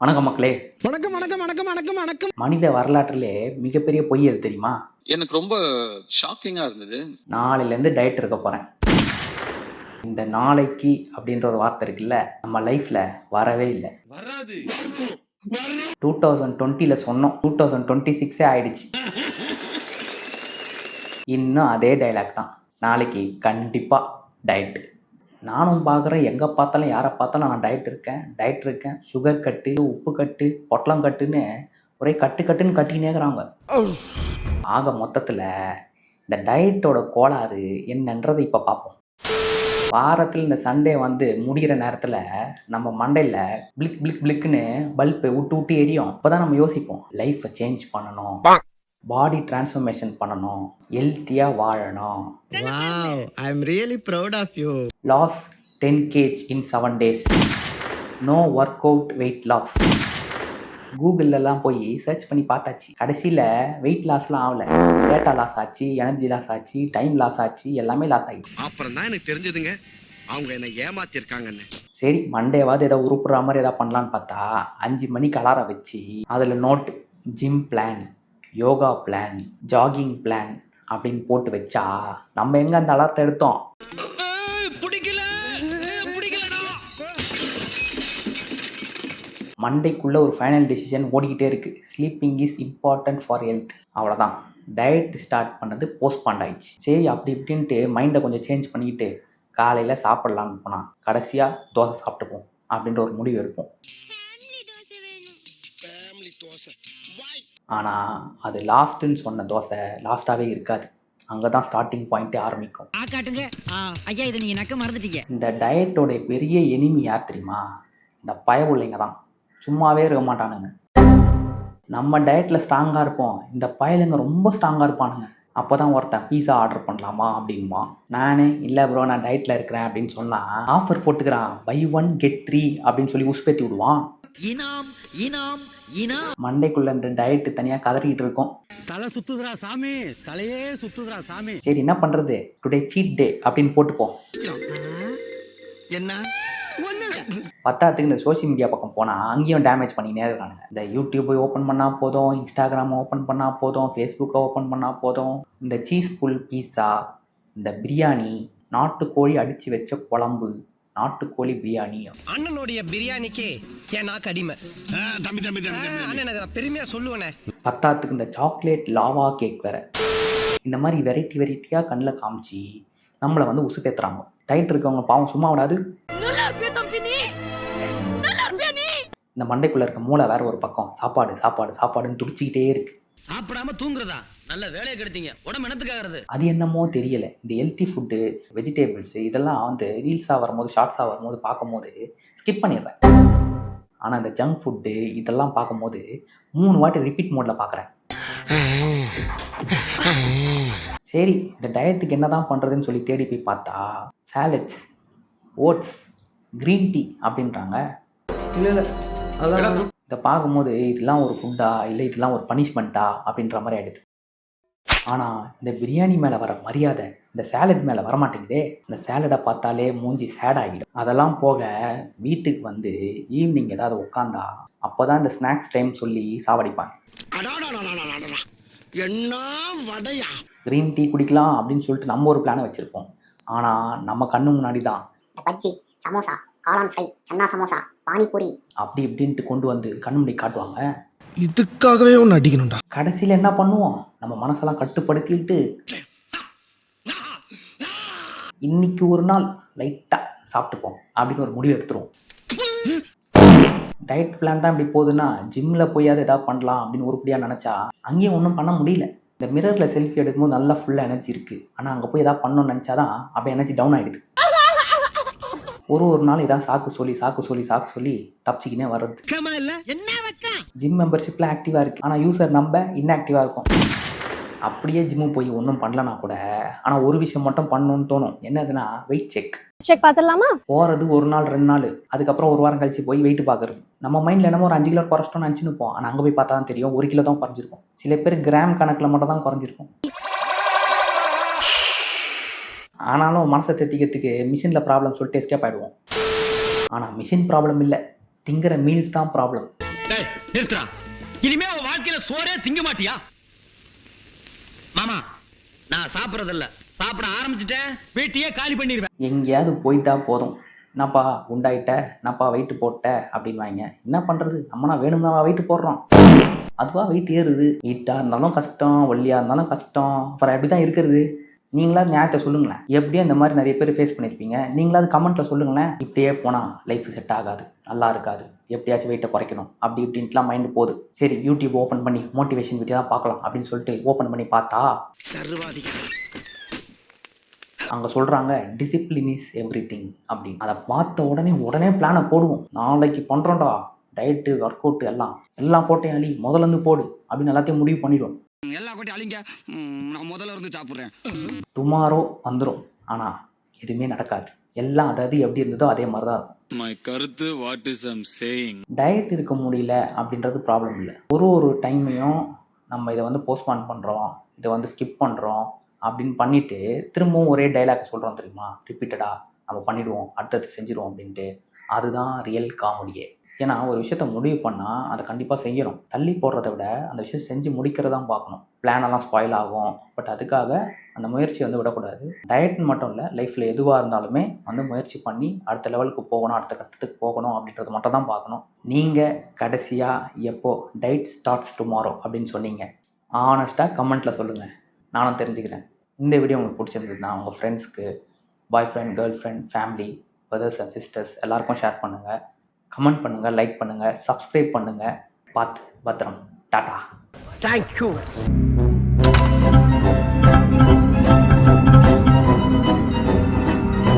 வணக்கம் மக்களே. வணக்கம் வணக்கம் வணக்கம் வணக்கம் வணக்கம். மனித வரலாற்றிலே மிகப்பெரிய பொய் எது தெரியுமா? எனக்கு ரொம்ப ஷாக்கிங்கா இருந்தது. நாளையிலேருந்து டயட் இருக்க போகிறேன். இந்த நாளைக்கு அப்படின்ற ஒரு வார்த்தை இருக்குல்ல, நம்ம லைஃப்பில் வரவே இல்லை. வராது. 2020 சொன்னோம், 2026 ஆயிடுச்சு. இன்னும் அதே டைலாக் தான். நாளைக்கு கண்டிப்பாக டயட்டு. நானும் பார்க்குறேன், எங்கே பார்த்தாலும் யாரை பார்த்தாலும் நான் டயட் இருக்கேன், சுகர் கட்டு, உப்பு கட்டு, பொட்டலம் கட்டுன்னு ஒரே கட்டுன்னு கட்டினே இருக்கிறாங்க. ஆக மொத்தத்தில் இந்த டயட்டோட கோளாறு என்னன்றதை இப்போ பார்ப்போம். வாரத்தில் இந்த சண்டே வந்து முடிகிற நேரத்தில் நம்ம மண்டையில் பிளிக்குன்னு பல்பு விட்டு எரியும். அப்போ தான் நம்ம யோசிப்போம், லைஃப்பை சேஞ்ச் பண்ணணும், பாடி டிரான்ஸ்ஃபர்மேஷன் பண்ணணும், ஹெல்த்தியாக வாழணும். Wow, I am really proud of you. Loss 10 kg in 7 days. No workout weight loss. கூகுளெலாம் போய் சர்ச் பண்ணி பார்த்தாச்சு. கடைசியில் வெயிட் லாஸ்லாம் ஆகலை. டேட்டா லாஸ் ஆச்சு, எனர்ஜி லாஸ் ஆச்சு, டைம் லாஸ் ஆச்சு, எல்லாமே லாஸ் ஆகிடுச்சு. அப்புறம் தான் எனக்கு தெரிஞ்சதுங்க அவங்க என்ன ஏமாத்திருக்காங்கன்னு. சரி, மண்டேவாவது ஏதாவது உருப்புற மாதிரி ஏதாவது பண்ணலான்னு பார்த்தா 5 மணிக்கு அலாரம் வச்சு அதில் note gym plan, yoga plan, jogging plan அப்படின்னு போட்டு வச்சா நம்ம எங்கே அந்த அலாரத்தை எடுத்தோம்? மண்டேக்குள்ளே ஒரு ஃபைனல் டெசிஷன் ஓடிக்கிட்டே இருக்குது. Sleeping is important for health. அவ்வளோதான், டயட் ஸ்டார்ட் பண்ணது போஸ்ட்பாண்ட் ஆயிடுச்சு. சரி, அப்படி இப்படின்ட்டு மைண்டை கொஞ்சம் சேஞ்ச் பண்ணிக்கிட்டு காலையில் சாப்பிட்லான்னு போனால் கடைசியாக தோசை சாப்பிட்டுப்போம் அப்படின்ற ஒரு முடிவு எடுப்போம். ஆனால் அது லாஸ்ட்டுன்னு சொன்ன தோசை லாஸ்ட்டாகவே இருக்காது. அங்கே தான் ஸ்டார்டிங் பாயிண்ட்டே ஆரம்பிக்கும். இந்த டயட்டோட பெரிய எனிமி யார் தெரியுமா? இந்த பயவுள்ளைங்க தான். சும்மாவே இருக்க மாட்டானுங்க. நம்ம டயட்டில் ஸ்ட்ராங்காக இருப்போம், இந்த பயலுங்க ரொம்ப ஸ்ட்ராங்காக இருப்பானுங்க. அப்போ தான் ஒருத்தன் பீஸா ஆர்டர் பண்ணலாமா அப்படின்பா. நானே இல்லை ப்ரோ நான் டயட்டில் இருக்கிறேன் அப்படின்னு சொன்னால் ஆஃபர் போட்டுக்கிறான், buy 1 get 3 அப்படின்னு சொல்லி உஸ்பேத்தி விடுவான். மண்டைக்குள்ள இந்த டயட்டு தனியாக கதறிக்கிட்டு இருக்கோம். தலை சுத்துதுரா சாமி, தலையே சுத்துதுரா சாமி. சரி, என்ன பண்ணுறது, டுடே சீட் டே அப்படின்னு போட்டுப்போம். என்ன பத்தாத்துக்கு இந்த சோஷியல் மீடியா பக்கம் போனால் அங்கேயும் டேமேஜ் பண்ணினே இருக்கானுங்க. இந்த யூடியூப்பை ஓப்பன் பண்ணால் போதும், இன்ஸ்டாகிராமை ஓப்பன் பண்ணால் போதும், ஃபேஸ்புக்கை ஓப்பன் பண்ணால் போதும், இந்த சீஸ் புல் பீஸா, இந்த பிரியாணி, நாட்டுக்கோழி அடித்து வச்ச குழம்பு, நாட்டுக்கோழி பிரியாணி. அண்ணனுடைய பிரியாணிக்கே ஏன் நான் கடிமை அண்ணன் பெருமையா சொல்லுவேனே. பத்தாத்துக்கு இந்த சாக்லேட் லாவா கேக் வேற. இந்த மாதிரி வெரைட்டியாக கண்ணில் காமிச்சு நம்மளை வந்து உசுப்பேத்துறாங்க. டயட் இருக்கவங்க பாவம் சும்மா விடாது. இந்த மண்டைக்குள்ள இருக்க மூளை வேற ஒரு பக்கம் சாப்பாடுன்னு துடிச்சிக்கிட்டே இருக்கு. சாப்பிடாம தூங்குறதா? நல்ல வேலையை கெடுத்தீங்க. உடம்பு என்னத்துக்காகிறது? அது என்னமோ தெரியல, இந்த ஹெல்த்தி ஃபுட்டு, வெஜிடேபிள்ஸ் இதெல்லாம் வந்து ரீல்ஸாக வரும்போது, ஷார்ட்ஸாக வரும்போது பார்க்கும்போது ஸ்கிப் பண்ணிடுறேன். ஆனால் இந்த ஜங்க் ஃபுட்டு இதெல்லாம் பார்க்கும்போது 3 வாட்டி ரிப்பீட் மோடில் பார்க்குறேன். சரி, இந்த டயட்டுக்கு என்ன தான் பண்ணுறதுன்னு சொல்லி தேடி போய் பார்த்தா சாலட்ஸ், ஓட்ஸ், க்ரீன் டீ அப்படின்றாங்க. இல்லை அதெல்லாம் இதை பார்க்கும்போது இதெல்லாம் ஒரு ஃபுட்டா இல்லை இதெல்லாம் ஒரு பனிஷ்மெண்ட்டா அப்படின்ற மாதிரி ஆகிடுது. ஆனால் இந்த பிரியாணி மேலே வர மரியாதை இந்த சேலட் மேலே வரமாட்டேங்குதே. இந்த சேலடை பார்த்தாலே மூஞ்சி சேட் ஆகிடும். அதெல்லாம் போக வீட்டுக்கு வந்து ஈவினிங் ஏதாவது உட்காந்தா அப்போ தான் இந்த ஸ்நாக்ஸ் டைம் சொல்லி சாவடிப்பாங்க. என்ன வடையா க்ரீன் டீ குடிக்கலாம் அப்படின்னு சொல்லிட்டு நம்ம ஒரு பிளானை வச்சுருப்போம். ஆனால் நம்ம கண்ணு முன்னாடி தான் பஜ்ஜி, சமோசா, காளான் ஃப்ரை, சன்னா சமோசா, பானிபூரி அப்படி இப்படின்ட்டு கொண்டு வந்து கண்ணு முன்னாடி காட்டுவாங்க. இதுக்காகவே ஒன்று அடிக்கணும்டா. கடைசியில் என்ன பண்ணுவோம், நம்ம மனசெல்லாம் கட்டுப்படுத்திட்டு இன்னைக்கு ஒரு நாள் லைட்டாக சாப்பிட்டுப்போம் அப்படின்னு ஒரு முடிவு எடுத்துருவோம். டயட் பிளான் தான் இப்படி போகுதுன்னா ஜிம்மில் போயாவது எதாவது பண்ணலாம் அப்படின்னு உருப்படியாக நினச்சா அங்கேயும் ஒன்றும் பண்ண முடியல. இந்த மிரரில் செல்ஃபி எடுக்கும்போது நல்லா ஃபுல்லாக எனர்ஜி இருக்குது. ஆனால் அங்கே போய் எதாவது பண்ணணும்னு நினச்சாதான் அப்படியே எனர்ஜி டவுன் ஆகிடுது. ஒரு நாள் இதான் சாக்கு சொல்லி தப்பிச்சிக்கினே வர்றது. ஜிம் மெம்பர்ஷிப்பில் ஆக்டிவாக இருக்குது, ஆனால் யூசர் நம்ம இன்ஆக்டிவாக இருக்கும். அப்படியே ஜிம்மு போய் ஒன்றும் பண்ணலனா கூட ஆனால் ஒரு விஷயம் மட்டும் பண்ணணும்னு தோணும். என்னதுன்னா வெயிட் செக் பார்த்துடலாமா? போகிறது 1 நாள் 2 நாள், அதுக்கப்புறம் 1 வாரம் கழிச்சு போய் வெயிட் பார்க்குறது. நம்ம மைண்டில் என்னமோ ஒரு 5 கிலோ குறைச்சிட்டோம்னு நினச்சின்னு இருப்போம். ஆனால் அங்கே போய் பார்த்தா தான் தெரியும் 1 கிலோ தான் குறைஞ்சிருக்கும். சில பேர் கிராம் கணக்கில் மட்டும் தான் குறைஞ்சிருக்கும். ஆனாலும் மனசை தேத்திக்கிறதுக்கு மிஷினில் ப்ராப்ளம் சொல்லிட்டு எஸ்கேப் ஆகிடுவோம். ஆனால் மிஷின் ப்ராப்ளம் இல்லை, திங்கிற மீல்ஸ் தான் ப்ராப்ளம். நிறுத்துறா. இனிமே உன் வாழ்க்கையில சோறே திங்க மாட்டியா? மாமா, நான் சாப்பிடறதில்ல. சாப்பிட ஆரம்பிச்சிட்டேன், வீட்டையே காலி பண்ணிடுவேன். எங்கேயாவது போயிட்டா போதும், என்னப்பா குண்டாயிட்ட, என்னப்பா வெயிட் போட்ட அப்படின்வாங்க. என்ன பண்ணுறது, நம்மனா வேணும்னா வெயிட் போடுறோம், அதுவாக வெயிட் ஏறுது. வெயிட்டாக இருந்தாலும் கஷ்டம், ஒல்லியாக இருந்தாலும் கஷ்டம், அப்புறம் எப்படி தான் இருக்கிறது? நீங்களாவது நியாயத்தை சொல்லுங்களேன். எப்படியும் இந்த மாதிரி நிறைய பேர் ஃபேஸ் பண்ணியிருப்பீங்க, நீங்களாவது கமெண்ட்டில் சொல்லுங்களேன். இப்படியே போனால் லைஃப் செட் ஆகாது, நல்லா இருக்காது, எப்படியாச்சும் வெயிட்டை குறைக்கணும் அப்படி இப்படின்ட்டுலாம் மைண்டு போகுது. சரி, யூடியூப் ஓப்பன் பண்ணி மோட்டிவேஷன் வீடியோ தான் பார்க்கலாம் அப்படின்னு சொல்லிட்டு ஓப்பன் பண்ணி பார்த்தா அங்கே சொல்கிறாங்க டிசிப்ளின் இஸ் எவ்ரி திங் அப்படின்னு. அதை பார்த்த உடனே பிளானை போடுவோம். நாளைக்கு பண்ணுறோம்டா டயட்டு, ஒர்க் அவுட் எல்லாம் போட்டையும் அழி, முதலேருந்து போடு அப்படின்னு எல்லாத்தையும் முடிவு பண்ணிடுவோம். எல்லா கோட்டையும் அழிங்க, நான் முதல்ல இருந்து சாப்பிட்றேன். டுமாரோ வந்துடும், ஆனால் எதுவுமே நடக்காது. எல்லாம் அதாவது எப்படி இருந்ததோ அதே மாதிரி தான் இருக்கும். மை கருத்து what is I'm saying. Diet இருக்க முடியல அப்படின்றது ப்ராப்ளம் இல்லை. ஒரு டைமையும் நம்ம இதை வந்து போஸ்ட்பான் பண்ணுறோம், இதை வந்து ஸ்கிப் பண்ணுறோம் அப்படின்னு பண்ணிவிட்டு திரும்பவும் ஒரே டைலாக் சொல்கிறோம் தெரியுமா, ரிப்பீட்டடாக நம்ம பண்ணிவிடுவோம், அடுத்தது செஞ்சிடுவோம் அப்படின்ட்டு. அதுதான் ரியல் காமெடியே. ஏன்னா ஒரு விஷயத்த முடிவு பண்ணால் அதை கண்டிப்பாக செய்யணும். தள்ளி போடுறத விட அந்த விஷயம் செஞ்சு முடிக்கிறதான் பார்க்கணும். பிளானெல்லாம் ஸ்பாயில் ஆகும், பட் அதுக்காக அந்த முயற்சி வந்து விடக்கூடாது. டயட்னு மட்டும் இல்லை, லைஃப்பில் எதுவாக இருந்தாலுமே வந்து முயற்சி பண்ணி அடுத்த லெவலுக்கு போகணும், அடுத்த கட்டத்துக்கு போகணும் அப்படின்றது மட்டும் தான் பார்க்கணும். நீங்கள் கடைசியாக எப்போ டயட் ஸ்டார்ட்ஸ் டுமாரோ அப்படின்னு சொன்னீங்க, ஆனஸ்ட்டாக கமெண்ட்டில் சொல்லுங்கள், நானும் தெரிஞ்சுக்கிறேன். இந்த வீடியோ உங்களுக்கு பிடிச்சிருந்ததுன்னா உங்கள் ஃப்ரெண்ட்ஸ்க்கு, boyfriend, girlfriend, family, brothers and sisters எல்லாருக்கும் ஷேர் பண்ணுங்கள், கமெண்ட் பண்ணுங்கள், லைக் பண்ணுங்கள், சப்ஸ்கிரைப் பண்ணுங்கள். பார்த்து பத்திரம். டாட்டா. தேங்க்யூ.